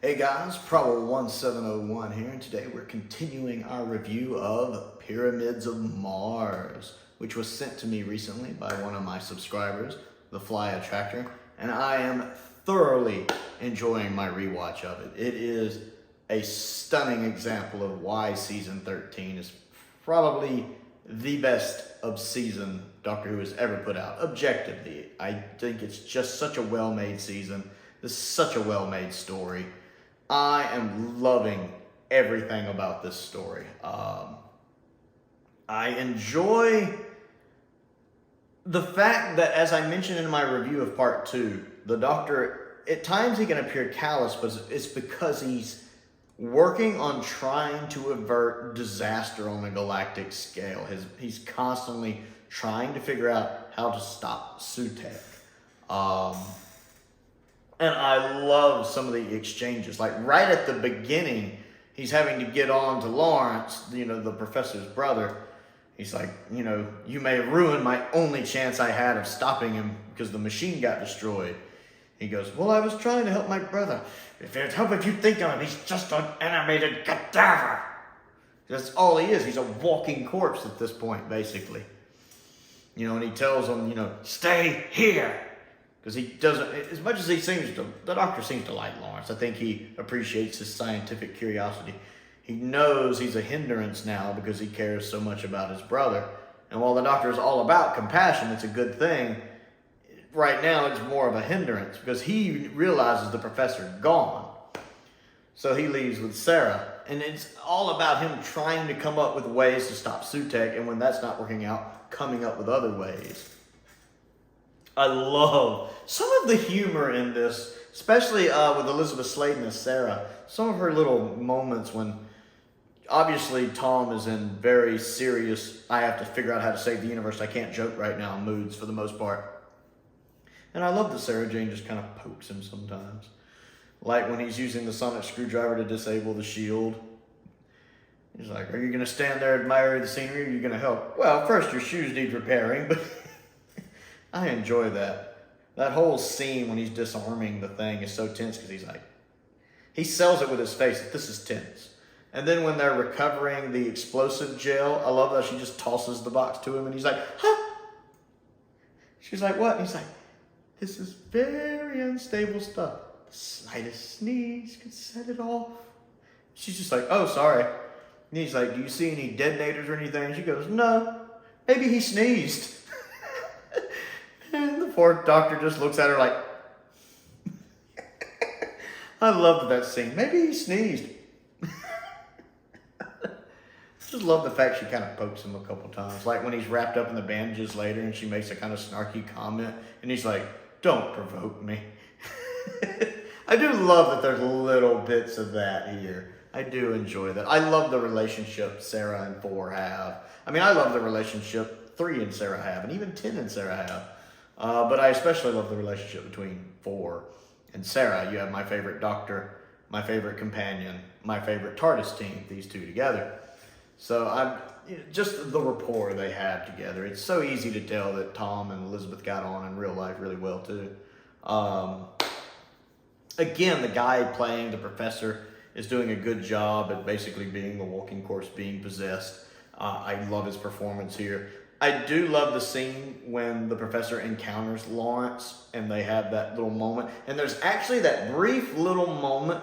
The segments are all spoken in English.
Hey guys, Prowl1701 here, and today we're continuing our review of Pyramids of Mars, which was sent to me recently by one of my subscribers, the Fly Attractor, and I am thoroughly enjoying my rewatch of it. It is a stunning example of why Season 13 is probably the best of season Doctor Who has ever put out. Objectively, I think it's just such a well-made season. This is such a well-made story. I am loving everything about this story. I enjoy the fact that, as I mentioned in my review of Part 2, the Doctor, at times he can appear callous, but it's because he's working on trying to avert disaster on a galactic scale. He's constantly trying to figure out how to stop Sutekh. And I love some of the exchanges. Like right at the beginning, he's having to get on to Lawrence, the professor's brother. He's like, you may have ruined my only chance I had of stopping him because the machine got destroyed. He goes, well, I was trying to help my brother. If it help if you think of him, he's just an animated cadaver. That's all he is. He's a walking corpse at this point, basically. And he tells him, stay here. Because he doesn't, as much as the Doctor seems to like Lawrence. I think he appreciates his scientific curiosity. He knows he's a hindrance now because he cares so much about his brother. And while the Doctor is all about compassion, it's a good thing. Right now, it's more of a hindrance because he realizes the professor's gone. So he leaves with Sarah. And it's all about him trying to come up with ways to stop Sutekh. And when that's not working out, coming up with other ways. I love some of the humor in this, especially with Elizabeth Sladen as Sarah. Some of her little moments when, obviously, Tom is in very serious, I have to figure out how to save the universe, I can't joke right now moods for the most part. And I love that Sarah Jane just kind of pokes him sometimes. Like when he's using the sonic screwdriver to disable the shield. He's like, are you going to stand there and admire the scenery or are you going to help? Well, first your shoes need repairing, but I enjoy that. That whole scene when he's disarming the thing is so tense because he sells it with his face that this is tense. And then when they're recovering the explosive gel, I love that she just tosses the box to him and he's like, huh? She's like, what? And he's like, this is very unstable stuff. The slightest sneeze could set it off. She's just like, oh, sorry. And he's like, do you see any detonators or anything? And she goes, no, maybe he sneezed. And the poor Doctor just looks at her like, I love that scene. Maybe he sneezed. Just love the fact she kind of pokes him a couple times. Like when he's wrapped up in the bandages later and she makes a kind of snarky comment and he's like, don't provoke me. I do love that there's little bits of that here. I do enjoy that. I love the relationship Sarah and 4 have. I mean, I love the relationship 3 and Sarah have and even 10 and Sarah have. But I especially love the relationship between 4 and Sarah. You have my favorite Doctor, my favorite companion, my favorite TARDIS team, these two together. So just the rapport they have together. It's so easy to tell that Tom and Elizabeth got on in real life really well too. Again, the guy playing the professor is doing a good job at basically being the walking corpse being possessed. I love his performance here. I do love the scene when the professor encounters Lawrence and they have that little moment. And there's actually that brief little moment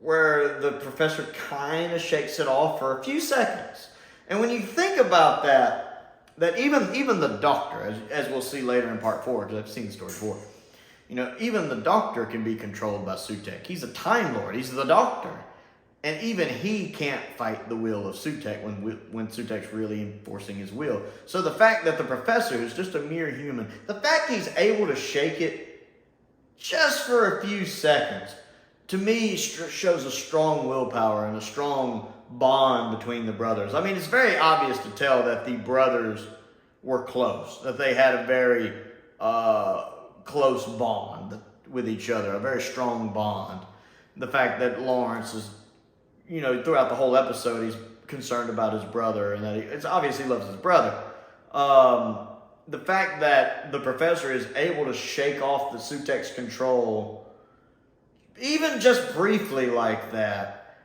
where the professor kind of shakes it off for a few seconds. And when you think about that even the Doctor, as we'll see later in Part 4, because I've seen the story before, even the Doctor can be controlled by Sutekh. He's a Time Lord. He's the Doctor. And even he can't fight the will of Sutekh when Sutekh's really enforcing his will. So the fact that the professor is just a mere human, the fact he's able to shake it just for a few seconds, to me shows a strong willpower and a strong bond between the brothers. I mean, it's very obvious to tell that the brothers were close, that they had a very close bond with each other, a very strong bond. The fact that Lawrence is, throughout the whole episode, he's concerned about his brother and that it's obviously he loves his brother. The fact that the professor is able to shake off the Sutekh's control even just briefly like that,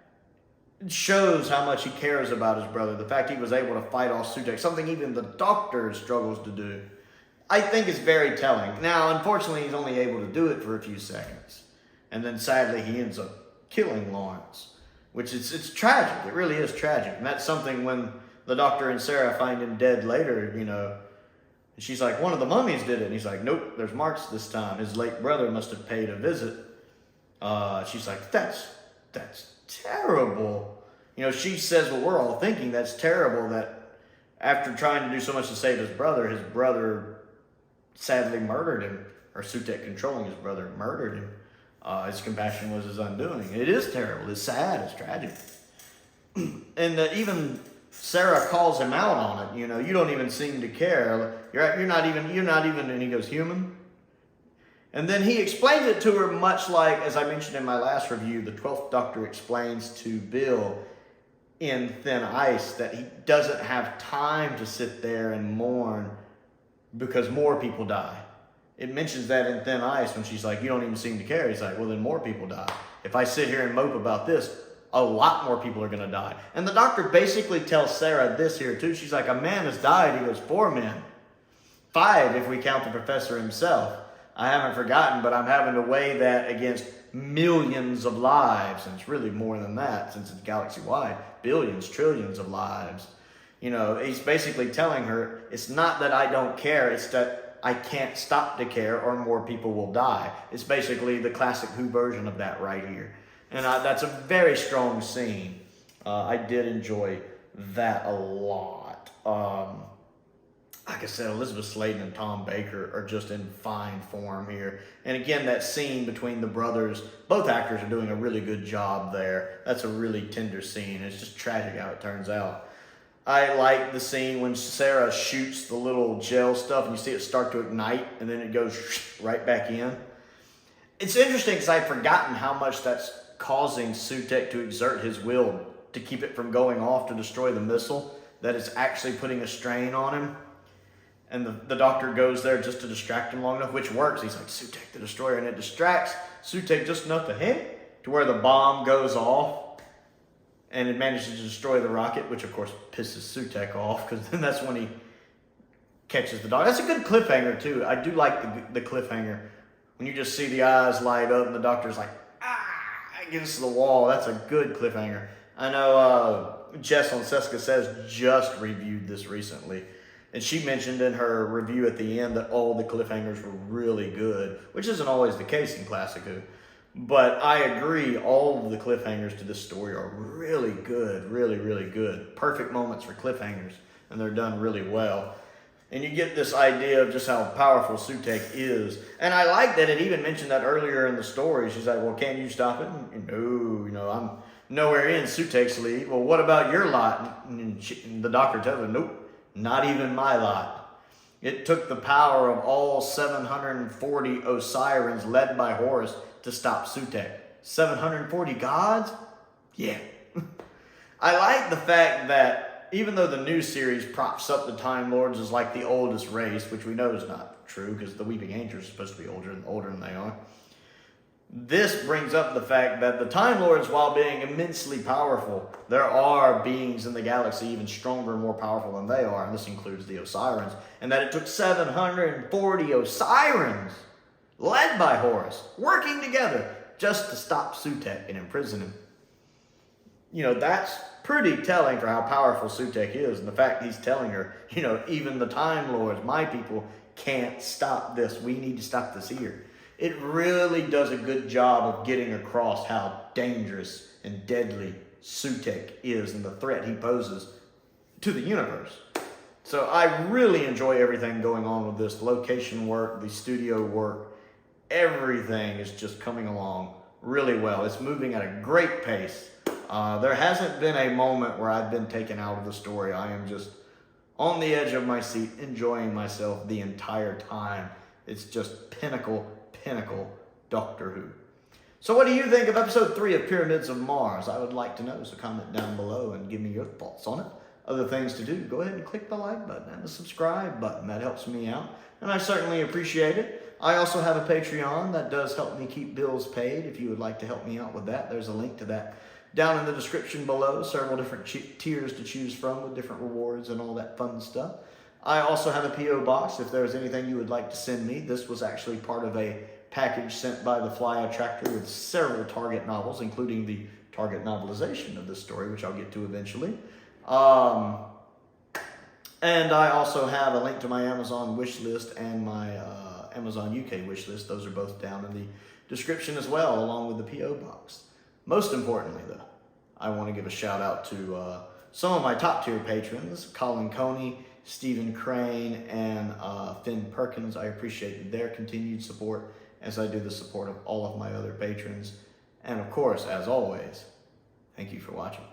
shows how much he cares about his brother. The fact he was able to fight off Sutekh, something even the Doctor struggles to do, I think is very telling. Now, unfortunately, he's only able to do it for a few seconds. And then sadly, he ends up killing Lawrence, which it's tragic. It really is tragic. And that's something when the Doctor and Sarah find him dead later, you know, she's like, one of the mummies did it. And he's like, nope, there's marks this time. His late brother must have paid a visit. She's like, that's terrible. You know, she says what we're all thinking. That's terrible that after trying to do so much to save his brother sadly murdered him, or Sutekh controlling his brother murdered him. His compassion was his undoing. It is terrible. It's sad. It's tragic. And even Sarah calls him out on it. You know, you don't even seem to care. You're not even. And he goes, human. And then he explains it to her much like, as I mentioned in my last review, the 12th Doctor explains to Bill in Thin Ice that he doesn't have time to sit there and mourn because more people die. It mentions that in Thin Ice when she's like, you don't even seem to care. He's like, well, then more people die. If I sit here and mope about this, a lot more people are going to die. And the Doctor basically tells Sarah this here too. She's like, a man has died. He goes, 4 men. 5 if we count the Professor himself. I haven't forgotten, but I'm having to weigh that against millions of lives. And it's really more than that since it's galaxy-wide. Billions, trillions of lives. You know, he's basically telling her, it's not that I don't care, it's that I can't stop to care or more people will die. It's basically the classic Who version of that right here. And that's a very strong scene. I did enjoy that a lot. Like I said, Elizabeth Sladen and Tom Baker are just in fine form here. And again, that scene between the brothers, both actors are doing a really good job there. That's a really tender scene. It's just tragic how it turns out. I like the scene when Sarah shoots the little gel stuff and you see it start to ignite and then it goes right back in. It's interesting because I'd forgotten how much that's causing Sutekh to exert his will to keep it from going off to destroy the missile, that it's actually putting a strain on him. And the Doctor goes there just to distract him long enough, which works. He's like, Sutekh the Destroyer, and it distracts Sutekh just enough to hit to where the bomb goes off. And it manages to destroy the rocket, which of course pisses Sutekh off, because then that's when he catches the dog. That's a good cliffhanger too. I do like the cliffhanger. When you just see the eyes light up and the Doctor's like, against the wall. That's a good cliffhanger. I know Jess on Seska Says just reviewed this recently. And she mentioned in her review at the end that all the cliffhangers were really good, which isn't always the case in Classic Who. But I agree, all of the cliffhangers to this story are really good, really, really good. Perfect moments for cliffhangers, and they're done really well. And you get this idea of just how powerful Sutekh is. And I like that it even mentioned that earlier in the story. She's like, well, can you stop it? No, I'm nowhere in Sutekh's league. Well, what about your lot? And the Doctor tells her, nope. Not even my lot. It took the power of all 740 Osirans led by Horus to stop Sutekh. 740 gods? Yeah. I like the fact that even though the new series props up the Time Lords as like the oldest race, which we know is not true because the Weeping Angels are supposed to be older than they are, this brings up the fact that the Time Lords, while being immensely powerful, there are beings in the galaxy even stronger and more powerful than they are, and this includes the Osirans, and that it took 740 Osirans, led by Horus, working together just to stop Sutekh and imprison him. You know, that's pretty telling for how powerful Sutekh is, and the fact he's telling her, you know, even the Time Lords, my people, can't stop this. We need to stop this here. It really does a good job of getting across how dangerous and deadly Sutekh is and the threat he poses to the universe. So I really enjoy everything going on with this. The location work, the studio work, everything is just coming along really well. It's moving at a great pace. There hasn't been a moment where I've been taken out of the story. I am just on the edge of my seat, enjoying myself the entire time. It's just pinnacle Doctor Who. So what do you think of episode 3 of Pyramids of Mars? I would like to know, so comment down below and give me your thoughts on it. Other things to do, go ahead and click the like button and the subscribe button. That helps me out, and I certainly appreciate it. I also have a Patreon that does help me keep bills paid. If you would like to help me out with that, there's a link to that down in the description below. Several different tiers to choose from with different rewards and all that fun stuff. I also have a P.O. box if there's anything you would like to send me. This was actually part of a package sent by the Fly Attractor with several Target novels, including the Target novelization of this story, which I'll get to eventually. And I also have a link to my Amazon wish list and my Amazon UK wish list. Those are both down in the description as well, along with the P.O. box. Most importantly, though, I want to give a shout out to some of my top tier patrons, Colin Coney, Stephen Crane, and Finn Perkins. I appreciate their continued support as I do the support of all of my other patrons. And of course, as always, thank you for watching.